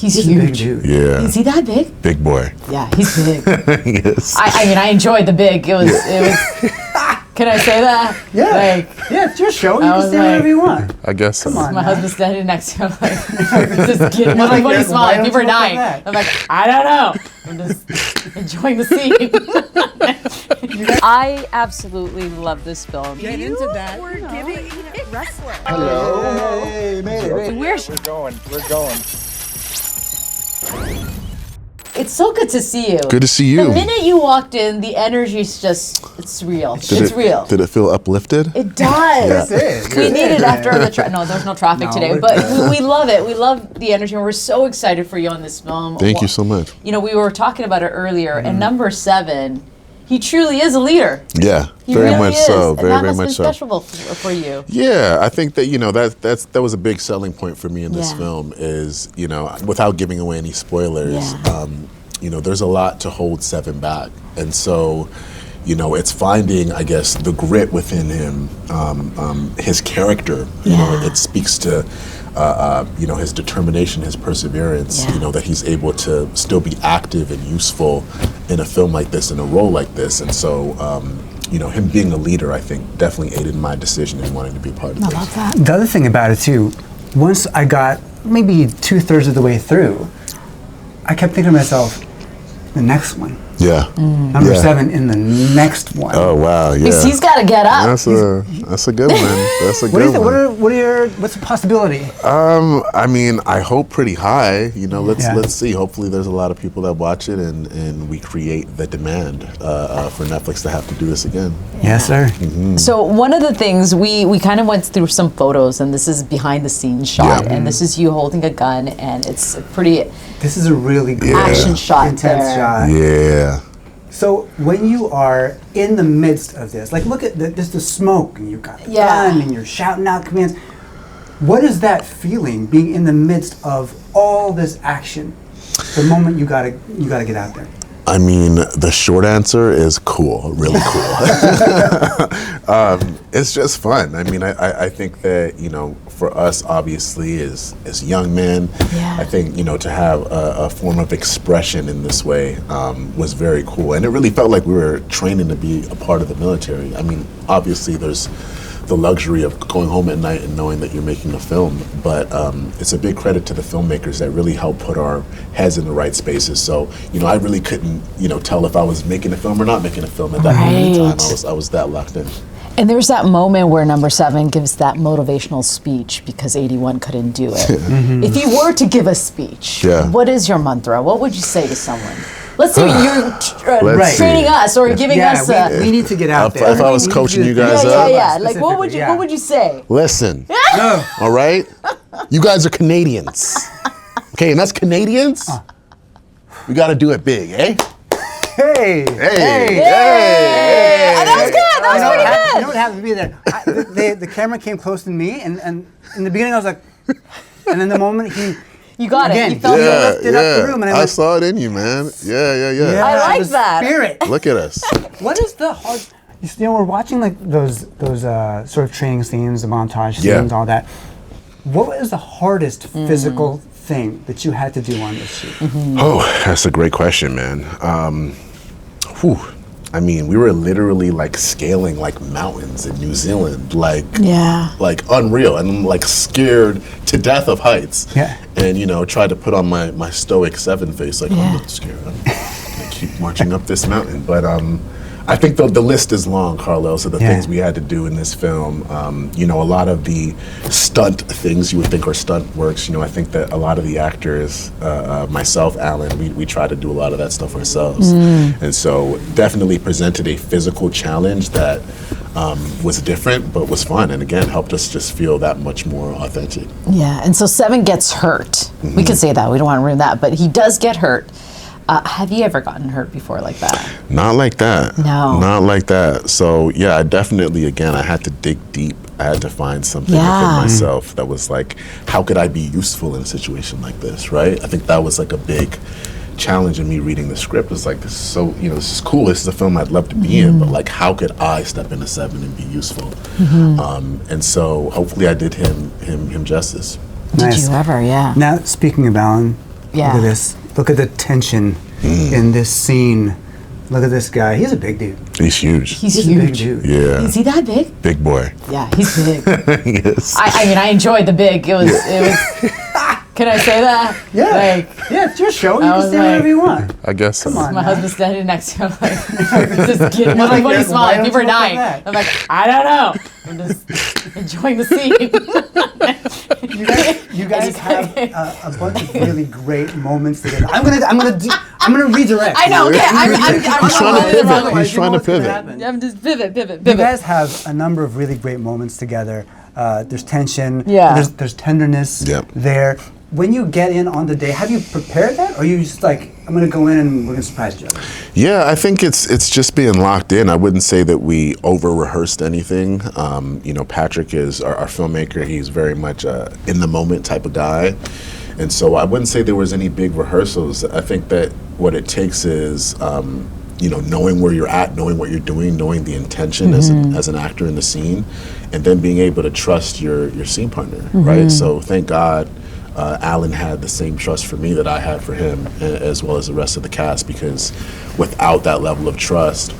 He's a huge. big dude. Yeah. Is he that big? Big boy. Yeah, he's big. Yes. I mean, I enjoyed the big. It was. Can I say that? Yeah. Yeah, it's your show. You can say whatever you want. I guess so. Come on. My husband's standing next to him. I'm like, just kidding. Everybody's smiling. People are dying. I'm like, I don't know. I'm just enjoying the scene. I absolutely love this film. Get into that. We're giving wrestler. Hello. Hey, made it. We're going. It's so good to see you. Good to see you. The minute you walked in, the energy's just, it's real. It's real. Did it feel uplifted? It does. Yeah. We need it after the no, there's no traffic today, but we love it. We love the energy, and we're so excited for you on this film. Thank you so much. You know, we were talking about it earlier, and number 7, he truly is a leader. Yeah, He very really much is. so. And Very, that very must much been so. special for you. Yeah, I think that that was a big selling point for me in this Yeah. film. Is without giving away any spoilers. Yeah. There's a lot to hold Seven back, and so. It's finding, I guess, the grit within him, his character. It speaks to, his determination, his perseverance. Yeah. That he's able to still be active and useful in a film like this, in a role like this, and so, him being a leader, I think, definitely aided my decision in wanting to be part of this. I love that. The other thing about it too, once I got maybe 2/3 of the way through, I kept thinking to myself, the next one. Yeah. Number 7 in the next one. Oh wow, yeah. Because he's got to get up. That's a good one. That's a What do you good think? one. What's the possibility? I mean, I hope pretty high. Yeah. Let's see. Hopefully, there's a lot of people that watch it, and we create the demand for Netflix to have to do this again. Yes, sir. So one of the things, we kind of went through some photos, and this is behind the scenes shot, Yeah. and this is you holding a gun, and it's a pretty This is a really good action shot intense there. shot. Yeah. So when you are in the midst of this, like look at this the smoke, and you've got the Yeah. gun, and you're shouting out commands. What is that feeling, being in the midst of all this action? The moment you gotta get out there. I mean, the short answer is cool, really cool. It's just fun. I mean, I think that, for us, obviously, as young men, Yeah. I think, to have a form of expression in this way was very cool. And it really felt like we were training to be a part of the military. I mean, obviously, there's the luxury of going home at night and knowing that you're making a film, but it's a big credit to the filmmakers that really helped put our heads in the right spaces. So, I really couldn't, tell if I was making a film or not making a film at that moment in time. I was that locked in. And there's that moment where number 7 gives that motivational speech because 81 couldn't do it. If you were to give a speech, what is your mantra? What would you say to someone? Let's say you're training us or giving us a... we need to get out there. If I was coaching you guys Yeah, up. yeah. Like, what would you say? Listen, all right? You guys are Canadians. Okay, and that's Canadians. We got to do it big, eh? Hey! That was good. That was pretty good. You know what happened to be there? The camera came close to me, and in the beginning I was like, and then the moment You got again, it. You felt he it. lifted up the room, and I saw it in you, man. Yeah. I like the that. Spirit. Look at us. What is the hard? We're watching like those sort of training scenes, the montage scenes, Yeah. all that. What was the hardest physical thing that you had to do on this shoot? Oh, that's a great question, man. I mean, we were literally like scaling like mountains in New Zealand, like unreal, and I'm like scared to death of heights. Yeah. And tried to put on my stoic 7 face, like I'm not scared. I'm gonna keep marching up this mountain. But I think the list is long, Carlos, of the things we had to do in this film. A lot of the stunt things you would think are stunt works. I think that a lot of the actors, myself, Alan, we try to do a lot of that stuff ourselves. And so definitely presented a physical challenge that was different, but was fun. And again, helped us just feel that much more authentic. Yeah, and so 7 gets hurt. We could say that. We don't want to ruin that, but he does get hurt. Have you ever gotten hurt before like that? Not like that. No. Not like that. So yeah, I definitely, again, I had to dig deep. I had to find something within myself that was like, how could I be useful in a situation like this, right? I think that was like a big challenge in me reading the script. It's like, this is so, this is cool. This is a film I'd love to be in, but like, how could I step into 7 and be useful? And so hopefully I did him justice. Did you ever? Yeah. Now, speaking of Alan, Yeah. Look at this. Look at the tension in this scene. Look at this guy. He's a big dude. He's huge. He's a big huge. dude. Yeah. Is he that big? Big boy. Yeah, he's big. Yes. I mean, I enjoyed the big. It was. Can I say that? Yeah. Like, Yeah, it's your show. You I can was say whatever you want. I guess so. Come on. my husband's standing next to him, like, just getting You're like, everybody why smiling. don't People are you look like dying. that? I'm like, I don't know. I'm just enjoying the scene. You guys have a bunch of really great moments together. I'm gonna redirect. I know. Okay, I'm trying to going the wrong pivot. way. He's trying to pivot. I'm just pivot. You guys have a number of really great moments together. There's tension. Yeah. There's tenderness Yep. there. When you get in on the day, have you prepared that, or are you just like, I'm gonna go in and we're gonna surprise each other? Yeah, I think it's just being locked in. I wouldn't say that we over rehearsed anything. Patrick is our filmmaker. He's very much in the moment type of guy, and so I wouldn't say there was any big rehearsals. I think that what it takes is knowing where you're at, knowing what you're doing, knowing the intention as an actor in the scene, and then being able to trust your scene partner, right? So thank God. Alan had the same trust for me that I had for him, as well as the rest of the cast, because without that level of trust,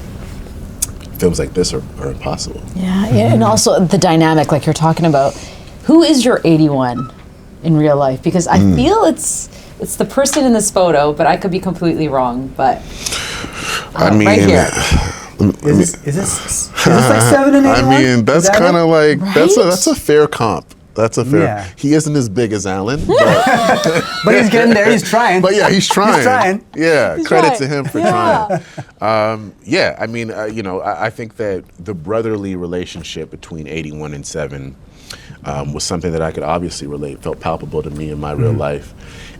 films like this are impossible. Yeah, and also the dynamic, like you're talking about. Who is your 81 in real life? Because I feel it's the person in this photo, but I could be completely wrong. But I mean, right here. Is this like 7 and 81? I mean, that's Is that kind it? of like Right? that's a fair comp. That's a fair. Yeah. He isn't as big as Alan, but, But he's getting there. He's trying. but yeah, he's trying. He's trying. Yeah, He's credit trying. to him for Yeah. trying. Yeah, I mean, I think that the brotherly relationship between 81 and 7 was something that I could obviously relate, felt palpable to me in my real life,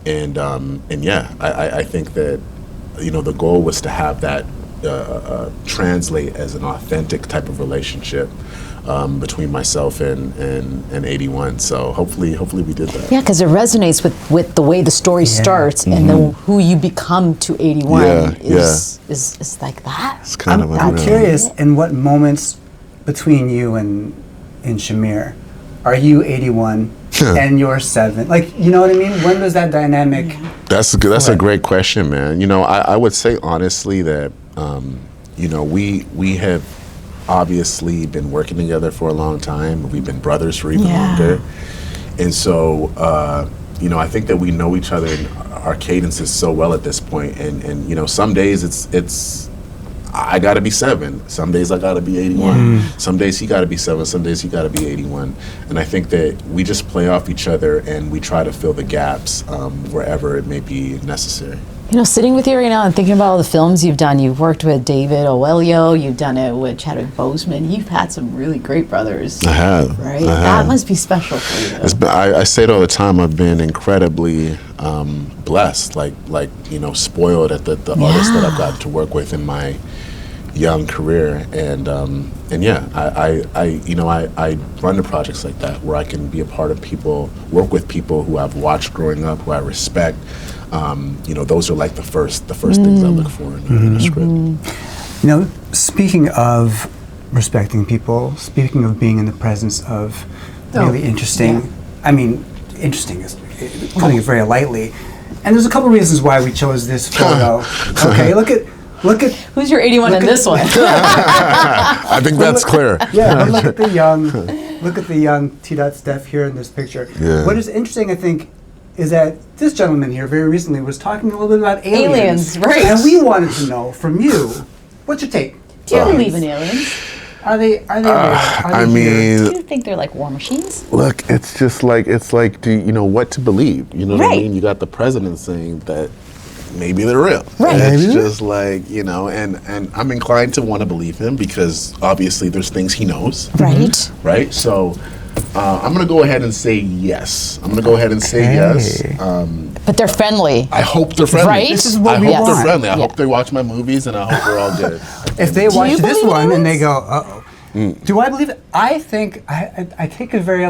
and yeah, I think that the goal was to have that translate as an authentic type of relationship. Between myself and 81, so hopefully we did that. Yeah, because it resonates with the way the story starts, and then who you become to 81 is like that. It's kind of I'm unreal. curious, in what moments between you and Shamir are you 81 and you're 7? Like, you know what I mean? When does that dynamic? That's a great question, man. I would say honestly that we have obviously been working together for a long time. We've been brothers for even longer, and so I think that we know each other and our cadences so well at this point. And some days it's I gotta be 7. Some days I gotta be 81. Some days he gotta be 7. Some days he gotta be 81. And I think that we just play off each other and we try to fill the gaps wherever it may be necessary. Sitting with you right now and thinking about all the films you've done, you've worked with David Oelio, you've done it with Chadwick Boseman, you've had some really great brothers. I have. Right? I have. That must be special for you. I say it all the time. I've been incredibly blessed, spoiled at the artists that I've gotten to work with in my young career, and yeah, I run to projects like that where I can be a part of people, work with people who I've watched growing up, who I respect. Those are like the first things I look for in a script. Speaking of respecting people, speaking of being in the presence of really interesting, I mean, interesting is putting it very lightly, and there's a couple reasons why we chose this photo. Okay, look at who's your 81 in this one? I think that's clear. Yeah, but look at the young T. Steph here in this picture. Yeah. What is interesting, I think, is that this gentleman here very recently was talking a little bit about aliens. Right. And we wanted to know from you, what's your take? Do you believe in aliens? Are they real? I Do mean, you think they're like war machines? look, it's like, do you know what to believe? You know what I Right. mean? You got the president saying that maybe they're real. Right. And it's just like, and I'm inclined to want to believe him because obviously there's things he knows. Right. Right? So I'm going to go ahead and say yes. I'm going to go ahead and say yes. But they're friendly. I hope they're friendly. Right? This is what I we hope want. they're friendly. I Yeah. hope they watch my movies and I hope we're all good. If they watch you this believe one and they aliens? go, uh-oh. Do I believe it? I think, I take it very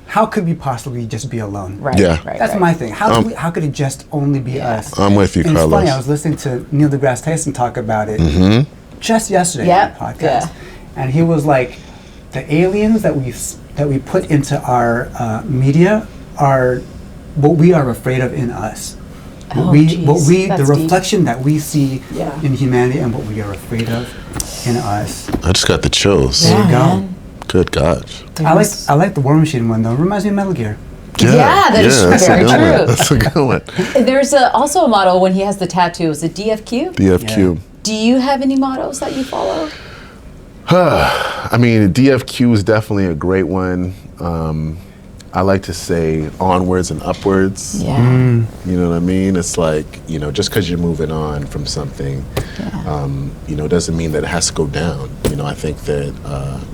how could we possibly just be alone? Right. Yeah. Right. That's right. my thing. How could it just only be us? I'm with you, And it's Carlos. funny, I was listening to Neil deGrasse Tyson talk about it just yesterday Yep. on the podcast. Yeah. And he was like, the aliens that we put into our media are what we are afraid of in us. The reflection that we see Yeah. in humanity and what we are afraid of in us. I just got the chills. There you go. man. Good gosh. I like the War Machine one though. It reminds me of Metal Gear. Yeah, that is that's very a good true. One. That's a good one. There's also a motto when he has the tattoo. Is it DFQ? DFQ. Do you have any mottos that you follow? I mean, DFQ is definitely a great one. I like to say onwards and upwards. Yeah. You know what I mean? It's like, just because you're moving on from something, doesn't mean that it has to go down. I think that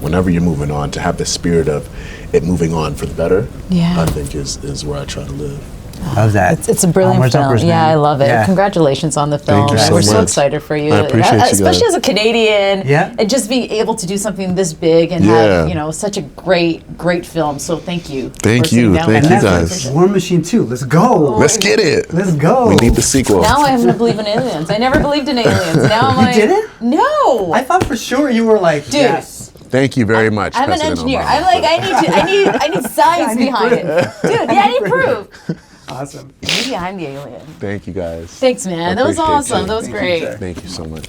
whenever you're moving on, to have the spirit of it moving on for the better, Yeah. I think is where I try to live. How's that? It's a brilliant Onwards, film. upwards, Yeah, man. I love it. Yeah. Congratulations on the film. Thank you so We're so much. excited for you. I appreciate you guys. Especially as a Canadian. Yeah. And just being able to do something this big and Yeah. have, such a great film. So thank you. Thank for sitting you. down Thank with you us. guys. War Machine 2. Let's go. Let's get it. Let's go. We need the sequel. Now I'm going to believe in aliens. I never believed in aliens. Now I'm like, didn't? No. I thought for sure you were like, Dude. yes. Thank you very much. I'm an President engineer. Obama. I'm like, I need science I need behind it. Dude, yeah, I need proof. Awesome. Maybe I'm the alien. Thank you guys. Thanks, man. That was appreciate awesome. you. That was Thank you, great. sir. Thank you so much.